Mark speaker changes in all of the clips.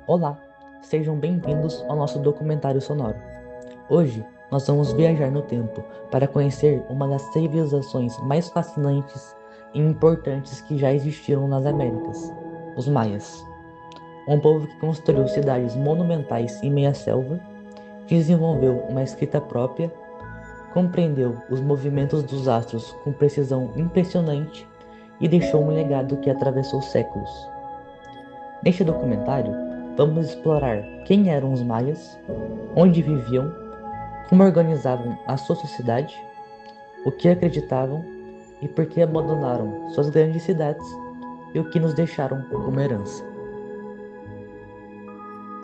Speaker 1: Olá, sejam bem-vindos ao nosso documentário sonoro. Hoje, nós vamos viajar no tempo para conhecer uma das civilizações mais fascinantes e importantes que já existiram nas Américas, os Maias. Um povo que construiu cidades monumentais em meia selva, desenvolveu uma escrita própria, compreendeu os movimentos dos astros com precisão impressionante e deixou um legado que atravessou séculos. Neste documentário, vamos explorar quem eram os maias, onde viviam, como organizavam a sua sociedade, o que acreditavam e por que abandonaram suas grandes cidades e o que nos deixaram como herança.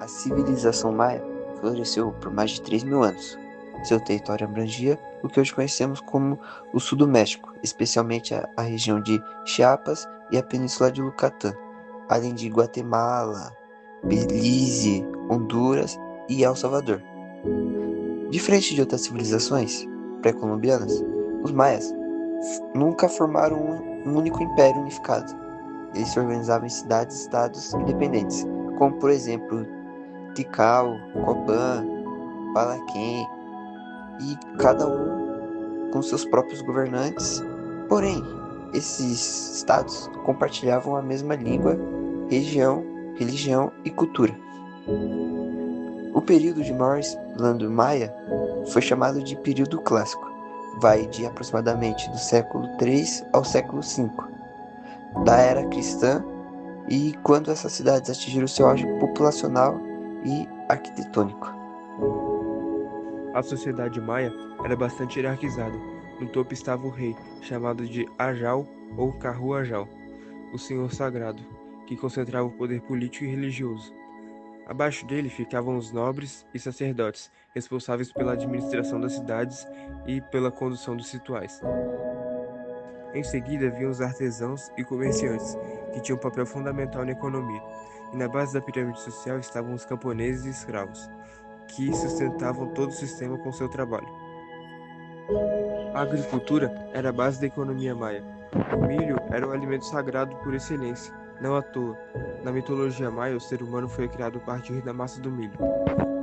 Speaker 2: A civilização maia floresceu por mais de 3.000 anos. Seu território abrangia o que hoje conhecemos como o sul do México, especialmente a região de Chiapas e a península de Yucatán, além de Guatemala, Belize, Honduras e El Salvador. Diferente de outras civilizações pré-colombianas, os maias nunca formaram um único império unificado. Eles se organizavam em cidades-estados independentes, como por exemplo Tikal, Copan, Balaquém, e cada um com seus próprios governantes. Porém, esses estados compartilhavam a mesma língua, religião e cultura. O período de maior esplendor maia foi chamado de período clássico. Vai de aproximadamente do século III ao século V da era cristã, e quando essas cidades atingiram seu auge populacional e arquitetônico.
Speaker 3: A sociedade maia era bastante hierarquizada. No topo estava o rei, chamado de Ajal ou Carru Ajal, o senhor sagrado, que concentrava o poder político e religioso. Abaixo dele ficavam os nobres e sacerdotes, responsáveis pela administração das cidades e pela condução dos rituais. Em seguida vinham os artesãos e comerciantes, que tinham um papel fundamental na economia. E na base da pirâmide social estavam os camponeses e escravos, que sustentavam todo o sistema com seu trabalho. A agricultura era a base da economia maia. O milho era o alimento sagrado por excelência, não à toa. Na mitologia maia, o ser humano foi criado a partir da massa do milho.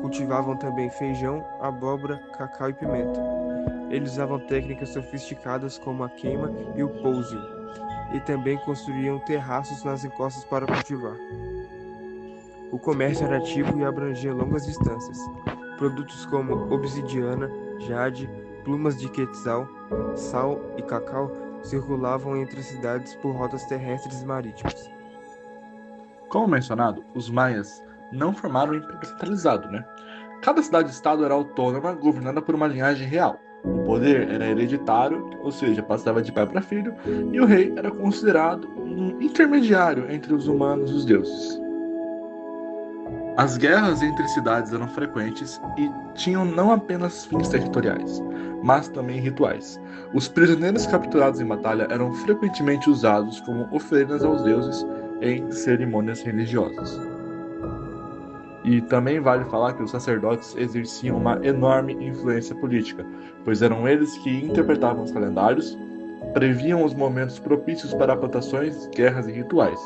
Speaker 3: Cultivavam também feijão, abóbora, cacau e pimenta. Eles usavam técnicas sofisticadas como a queima e o pousio, e também construíam terraços nas encostas para cultivar. O comércio era ativo e abrangia longas distâncias. Produtos como obsidiana, jade, plumas de quetzal, sal e cacau circulavam entre as cidades por rotas terrestres e marítimas.
Speaker 4: Como mencionado, os maias não formaram um império centralizado, Cada cidade-estado era autônoma, governada por uma linhagem real. O poder era hereditário, ou seja, passava de pai para filho, e o rei era considerado um intermediário entre os humanos e os deuses. As guerras entre cidades eram frequentes e tinham não apenas fins territoriais, mas também rituais. Os prisioneiros capturados em batalha eram frequentemente usados como oferendas aos deuses em cerimônias religiosas. E também vale falar que os sacerdotes exerciam uma enorme influência política, pois eram eles que interpretavam os calendários, previam os momentos propícios para plantações, guerras e rituais,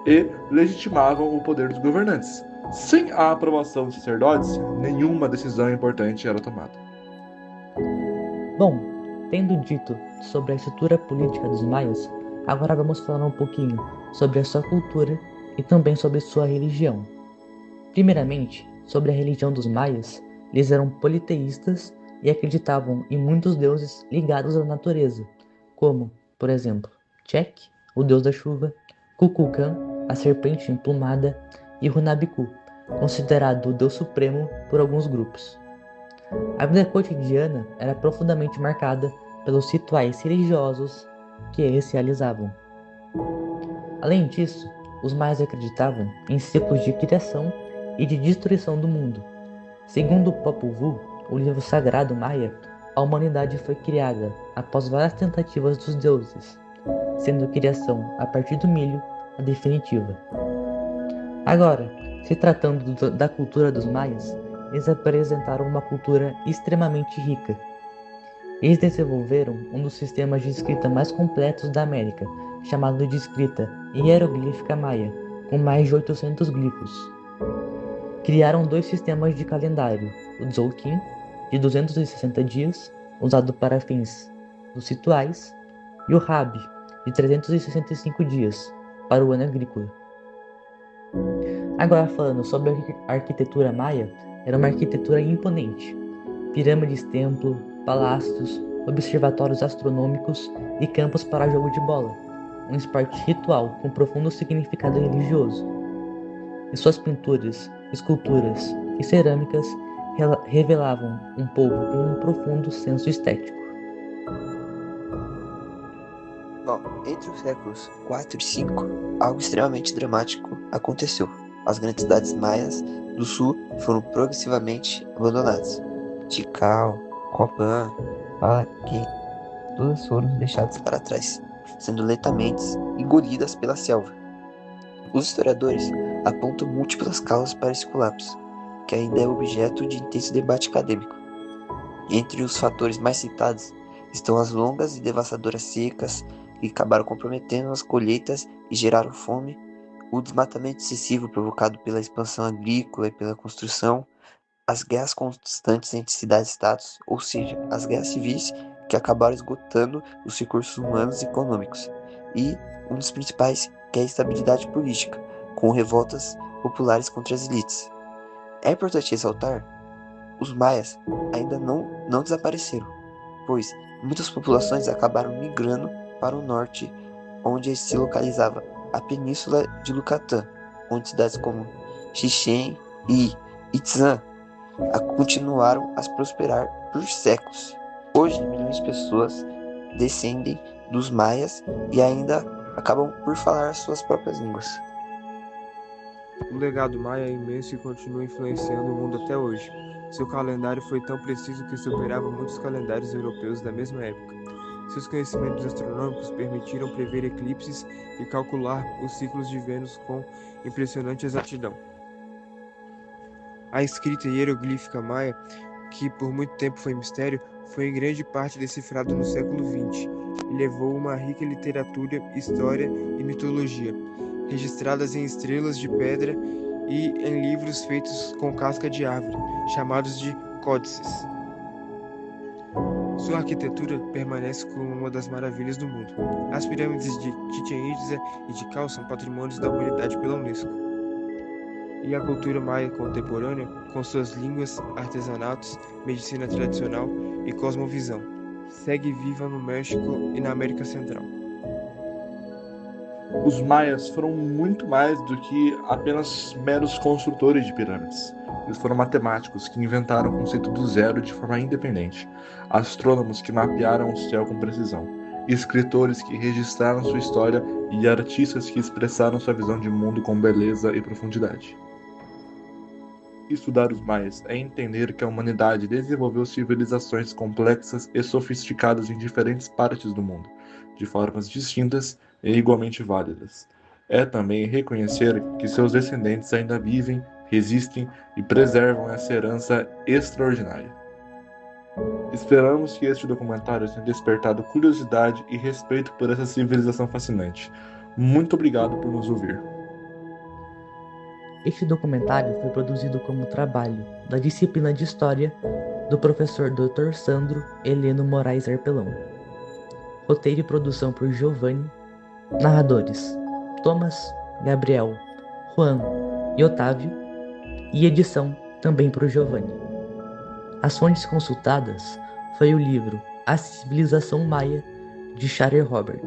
Speaker 4: e legitimavam o poder dos governantes. Sem a aprovação dos sacerdotes, nenhuma decisão importante era tomada.
Speaker 1: Bom, tendo dito sobre a estrutura política dos maias, agora vamos falar um pouquinho sobre a sua cultura e também sobre sua religião. Primeiramente, sobre a religião dos maias, eles eram politeístas e acreditavam em muitos deuses ligados à natureza, como, por exemplo, Chek, o deus da chuva, Kukulkan, a serpente emplumada, e Runabiku, considerado o deus supremo por alguns grupos. A vida cotidiana era profundamente marcada pelos rituais religiosos que eles realizavam. Além disso, os maias acreditavam em ciclos de criação e de destruição do mundo. Segundo o Popol Vuh, o livro sagrado maia, a humanidade foi criada após várias tentativas dos deuses, sendo a criação a partir do milho a definitiva. Agora, se tratando da cultura dos maias, eles apresentaram uma cultura extremamente rica. Eles desenvolveram um dos sistemas de escrita mais completos da América, chamado de escrita hieroglífica maia, com mais de 800 glifos. Criaram 2 sistemas de calendário, o Tzolk'in, de 260 dias, usado para fins lucituais, e o Rabi, de 365 dias, para o ano agrícola. Agora falando sobre a arquitetura maia, era uma arquitetura imponente. Pirâmides, templo, palácios, observatórios astronômicos e campos para jogo de bola, um esporte ritual com profundo significado religioso. E suas pinturas, esculturas e cerâmicas revelavam um povo com um profundo senso estético.
Speaker 2: Bom, entre os séculos 4 e 5, algo extremamente dramático aconteceu. As grandes cidades maias do sul foram progressivamente abandonadas. Tikal, Copan, Palaqui, todas foram deixadas para trás, sendo lentamente engolidas pela selva. Os historiadores apontam múltiplas causas para esse colapso, que ainda é objeto de intenso debate acadêmico. Entre os fatores mais citados estão as longas e devastadoras secas que acabaram comprometendo as colheitas e geraram fome, o desmatamento excessivo provocado pela expansão agrícola e pela construção, as guerras constantes entre cidades e estados, ou seja, as guerras civis que acabaram esgotando os recursos humanos e econômicos, e um dos principais, que é a instabilidade política, com revoltas populares contra as elites. É importante ressaltar, os maias ainda não desapareceram, pois muitas populações acabaram migrando para o norte, onde se localizava a península de Yucatán, onde cidades como Chichén e Itzá continuaram a prosperar por séculos. Hoje, milhões de pessoas descendem dos maias e ainda acabam por falar as suas próprias línguas.
Speaker 3: O legado maia é imenso e continua influenciando o mundo até hoje. Seu calendário foi tão preciso que superava muitos calendários europeus da mesma época. Seus conhecimentos astronômicos permitiram prever eclipses e calcular os ciclos de Vênus com impressionante exatidão. A escrita hieroglífica maia, que por muito tempo foi mistério, foi em grande parte decifrado no século XX e levou uma rica literatura, história e mitologia, registradas em estrelas de pedra e em livros feitos com casca de árvore, chamados de códices. Sua arquitetura permanece como uma das maravilhas do mundo. As pirâmides de Chichén Itzá e Tikal são patrimônios da humanidade pela Unesco. E a cultura maia contemporânea, com suas línguas, artesanatos, medicina tradicional e cosmovisão, segue viva no México e na América Central.
Speaker 4: Os maias foram muito mais do que apenas meros construtores de pirâmides. Eles foram matemáticos que inventaram o conceito do zero de forma independente, astrônomos que mapearam o céu com precisão, escritores que registraram sua história e artistas que expressaram sua visão de mundo com beleza e profundidade. Estudar os maias é entender que a humanidade desenvolveu civilizações complexas e sofisticadas em diferentes partes do mundo, de formas distintas e igualmente válidas. É também reconhecer que seus descendentes ainda vivem, resistem e preservam essa herança extraordinária. Esperamos que este documentário tenha despertado curiosidade e respeito por essa civilização fascinante. Muito obrigado por nos ouvir.
Speaker 1: Este documentário foi produzido como trabalho da disciplina de História do professor Dr. Sandro Heleno Moraes Arpelão. Roteiro e produção por Giovanni. Narradores: Thomas, Gabriel, Juan e Otávio. E edição também por Giovanni. As fontes consultadas foi o livro A Civilização Maia, de Sharer Robert.